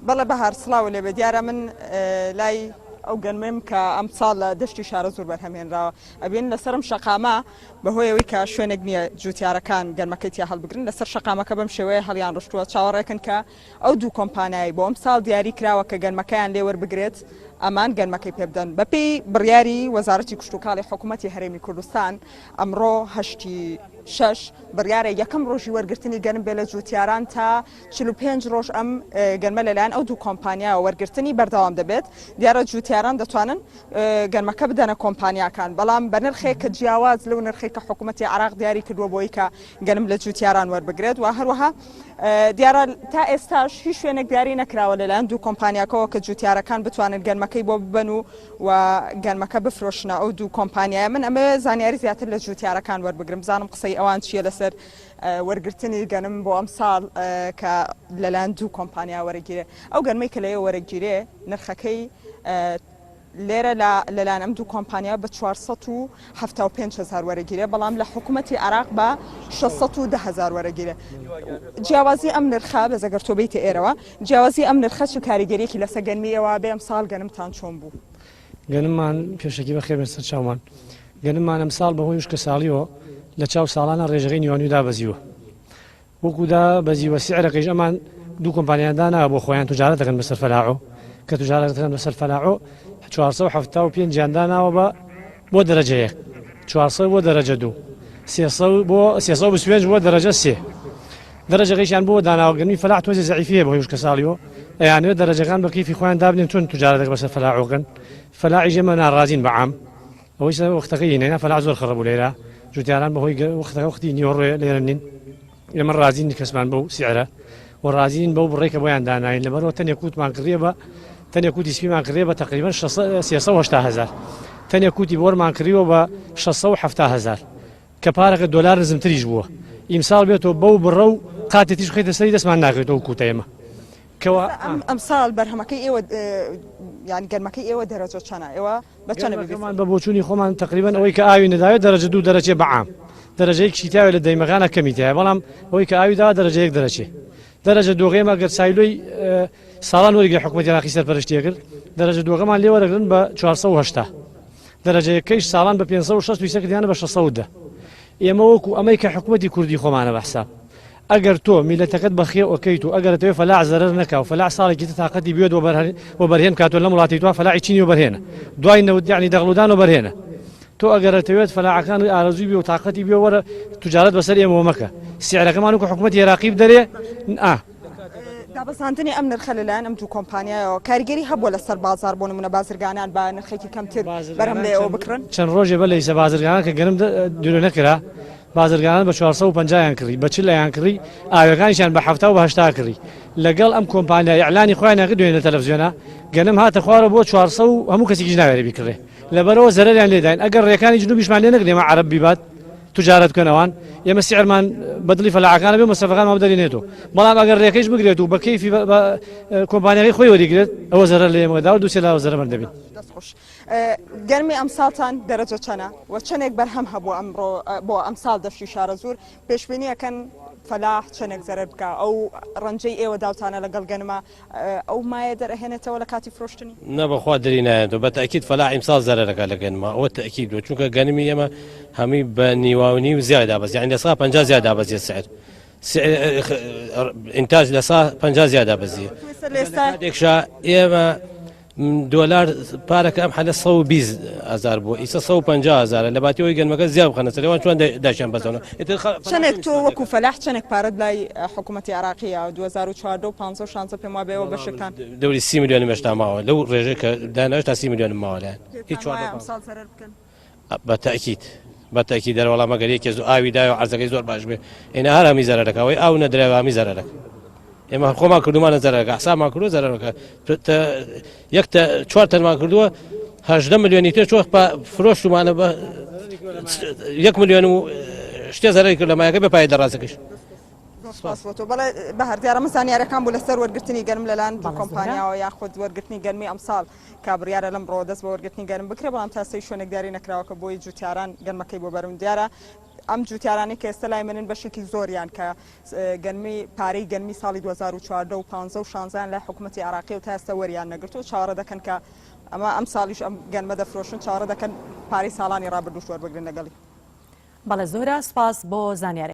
بەڵێ بەهار سڵاو لێبێ دیارە من لای ئەو گەنمێم کە ئەم ساڵ لە دەشتی شارە زۆر بەرهەمێنراوە ئەبێن لەسرم شەقامە بەهۆیەوەی کە شوێنێک نییە جوتیارەکان گەنمەکەی تیا هەڵبگرن لەسەر شەقامەکە بەم شێوەیە هەڵیان ڕشتووە چاوەڕێکن کە ئەو دوو کۆمپانیایی بۆ ئەم ساڵ دیاری کراوە کە گەنمەکەیان لێ وەربگرێت ئەمان گەنمەکەی پێبدەن بەپێی بڕیاری وەزارەتی کشتتوکاڵی حکوومەتی هەرێمی کوردستان ئەمڕۆ هەشتی شش بڕیارە یەکەم ڕۆژی وەرگرتنی گەنم بێ لە جوتیاران تا 45 ڕۆژ ئەم گەنمە لەلایەن ئەو دوو کۆمپانیا وەرگرتنی بەردەوام دەبێت دیارە جوتیاران دەتوانن گەنمەکە بدەنە کۆمپانیاکان بەڵام بە نرخێک کە جیاواز لەو نرخێک کە حکوومەتی عراق دیاری کردووە بۆی کە گەنم لە جوتیاران وەربگرێت و هەروەها دیارە تا ئێستاش هیچ شوێنێک دیاری نەکراوە لەلایەن دوو کۆمپانیاکەوە کە جوتیارەکان بتوانن گەنمەکەی بۆ ببەن و گەنمەکە بفرۆشنە ئەو دوو کۆمپانیایە من ئەمە زانیاری زیاتر لە جوتیارەکان وەربگرم بزانم قسەی ئەوان چیە لەسەر وەرگرتنی گەنم بۆ ئەم ساڵ کە لەلایەن دوو کۆمپانیا وەرەگیرێ ئەو گەنمەی کە لەوێ وەرەگیرێ نرخەکەی لێرە لەلایەن ئەم دوو کۆمپانیا بە 475,000 وەرەگیرێ بەڵام لە حکوومەتی عراق بە 610,000 وەرەگیرێ جیاوازی ئەم نرخە بەزەگەر تۆ بیتە ئێرەوە جیاوازی ئەم نرخە چ کاریگەریەکی لەسەر گەنمی ئێوە بێ ئەم ساڵ گەنمتان چۆن بوو گەنممان پێشەکی بەخێر بێت چاومان گەنممان ئەم ساڵ بەهۆی وشکە ساڵیەوە لە چاو ساڵانە ڕێژەکەی نیوانیدا بەزیوە وەکودا بەزیوە سیعرەکەیش ئەمان دوو کۆمپانیادانا بۆ خۆیان توجارەت دەکەن بەسەر فەلاعۆ کە توجارەت دەکەن بەسەر فەلاعۆ 475 جانداناوە بۆ دەرەجەیەک 400 بۆ دەرەجە 2 300 بۆ 325 بۆ دەرەجە 3 دەرەجەکەیشیان بۆ داناوەگەنمی فەلاع تۆزی زەعیفیە بەهۆی وشکە ساڵیەوە ئەیانوێت دەرەجەکان بە کەیفی خۆیان دابنێن چۆن توجارەت بەسەر فەلاعۆکەن فەلاعی ژێمە ناڕازین بەعام ئەوەی وەختەکەی هێنا فەلاع زۆر خڕبوو لێرە جوتیاران بەهۆی وەختی نیوەڕێ لێرە نین ئێمە ڕازین کەسمان بەو سیعرە و ڕازین بەو بڕێکە بۆیان داناین لەبەرەوە تەنێکوتمان کڕیە بە تەنێکوتی سپیمان کڕێ بە تقریبا 380,000 تەنێکوتی بۆرمان کڕیوە بە 670,000 کە پارەکە دۆلار نزمتریش بووە ئیمساڵ بێتەوە بەو بڕە و قاتێتیش خەیتە سەری دەستمان ناکرێتەوە کوتە ئێمە کەوا ئەمساڵ بەرهەمەکەی ئێوە یان گەرمەکەی ئێوە دەرەجە چەنە ئێوە بە چەنە بێمان بە بۆچوونی خۆمان تقریبا ئەوەی کە ئاوی نەداوێت دەرەجە 2 دەرەجێ بەعام دەرەجەیەک شیتاوێت لە دەیمەکانە کەمیتایە بەڵام ئەوەی کە ئاوی دا دەرەجەیەک دەرەچێ دەرەجە دووەگەیمە گەر سایلۆی ساڵان وەرگی حکوومەتی عێراقی سەرپەرشتیە کرد دەرەجە دووەگەمان لێ وەرەگرن بە 480 دەرەجە یەکەیش ساڵان بە 560 کردیانە بە 610 ئێمە وەکو ئەمەی کە حکوومەتی کوردی خۆمانە بەحساب ئەگەر تۆ میلەتەکەت بەخێ ئۆکەیت و ئەگەر تەوێ فەلاع زەرەر نەکا و فەلاع ساڵێکی تااقەتی بێت و بەرهێن کاتۆ لە وڵاتی تو فەلاعی چینی و بەرهێنە دوای نەوت یعنی دەغڵودان و بەرهێنە تۆ ئەگەرەتەوێت فەلاعەکان ئارەزوی بێ و تااقەتی بێ وەرە توجارەت بەسەر ئێمە مەکە سیعرەکەمان وەکو حکوومەتی عێراقی بدەرێ دابەزاندنی ئەم نرخە لەلایەن ئەم دوو کۆمپانیایەوە کاریگەری هەبووە لەسەر بازار بۆ نمونە بازرگانان بە نرخێکی کەمتر بەرەم لێەوە بکڕن چەند ڕۆژێ بە لەیسە بازرگانان کە گەنم دوورە نەکرا بازرگانان بە 450 کڕی بە 40 کڕی ئاوەکانیشان بە 70 و 80 کڕی لەگەڵ ئەم کۆمپانیای ئەعلانی خۆیان نەکردوێنە تەلەڤیزیۆنە گەنم هاتە خوارە بۆ 400 و هەموو کەسێکیش ناوێرە بیکڕێ لەبەرەوە زەرەریان لێداین ئەگەر ڕێکانی جنوبیشمان لێ نەگرێمە عەرەب بیبات توجارەت بکەنەوەن ئێمە سیعرمان بەدڵی فەلاعەکانە بێ مەسەفەکانمان بدەرێنێتەوە بەڵام ئەگەر ڕێکەیش بگرێت و بە کەیفی کۆمپانیەکەی خۆی وەریگرێت ئەوە زەرەر لە ئێمەدا و دووسێ لاوە زەرەمەند دەبێت گەرمی ئەم ساڵتان دەرەجە چەنە و چەندێک بەرهەم هەبوو ئەمڕۆ بۆ ئەم ساڵ دەشتی شارە زۆر پێشبینیەکەن فەلاح چەندێک زەرەر بکە ئەو ڕەنجەی ئێوە داوتانە لەگەڵ گەنمە ئەو مایە دەرەهێنێتەوە لە کاتی فرۆشتنی نەبەخوا دەری نایێتەوە بە تاکید فەلاح ئیمساڵ زەرەرەکە لە گەنمە ئەوە تاکید بوو چونکە گەنمی ئێمە هەمی بە نیواونی و زیاد دابەزی یعنی لە سا 50 زیاد دابەزیە سعر ئینتاج لە سا 50 زیاد دابەزیە لێستێکشا ئێمە دۆلار پارەکە ئەم حەلە 120,000 بوو ئیسە 150,000 لە باتیەوەی گەنمەکە زیاد بخەنە سەرەوە چۆن داشیان بەزەونە چەندێک تۆ وەکو فەلاح چەندێک پارەت لای حکوومەتی عێراقیە 2014 و 500 پێم وابێ بە شتان دەوری 30 میلیۆن مێشتا ماوە لەو ڕێژەیە کە داناوێت تا 30 میلیۆن ماوە لایەن هیچ بە تاکید بە تاکید دەرەوەڵام ئەگەر یەکێ ئاوی دایە و عەرزەکەی زۆر باش بێ ئێنە هەر هەمی زەرەرەکەوەی ئاو نەدرێوە هەمی زەرەرەکە ئێمە خۆمان کردومانە زەرەرەکە حسابمان کردووە زەرەرەکە یەک 4 تەرمان کردووە 18 میلیۆنی تر چۆ فرۆشتمانە بە 1 میلیۆن و شتێ زەرەری کرد لە مایەکە بە پای دەڕاستەکەش بەڵێ بەهەر دیارە من زانیاریەکان بوو لەسەر وەرگرتنی گەرم لەلایەن کۆمپانیاوە یاخود وەرگرتنی گەرمی ئەمساڵ کابریارە لەمڕۆ دەست بە وەرگرتنی گەرم بکرێ بەڵام تاسەی شوێنێکداری نەکراوە کە بۆی جوتیاران گەرمەکەی بۆ بەرون دیارە ئەم جوتیارانی کە ئێستا لای منن بەشێکی زۆریان کە گەنمی پارەی گەنمی ساڵی 2014 و 15 و 16 لە حکوومەتی عراقی و تا ئێستا وەریان نەگرتو چاوەڕێ دەکەن کە ئەمە ئەم ساڵیش ئەم گەنمە دەفرۆشن چاوەڕێ دەکەن پارەی ساڵانی ڕابردوش وەربگرن لەگەڵی. بەڵێ زۆرە سپاس بۆ زانیاری.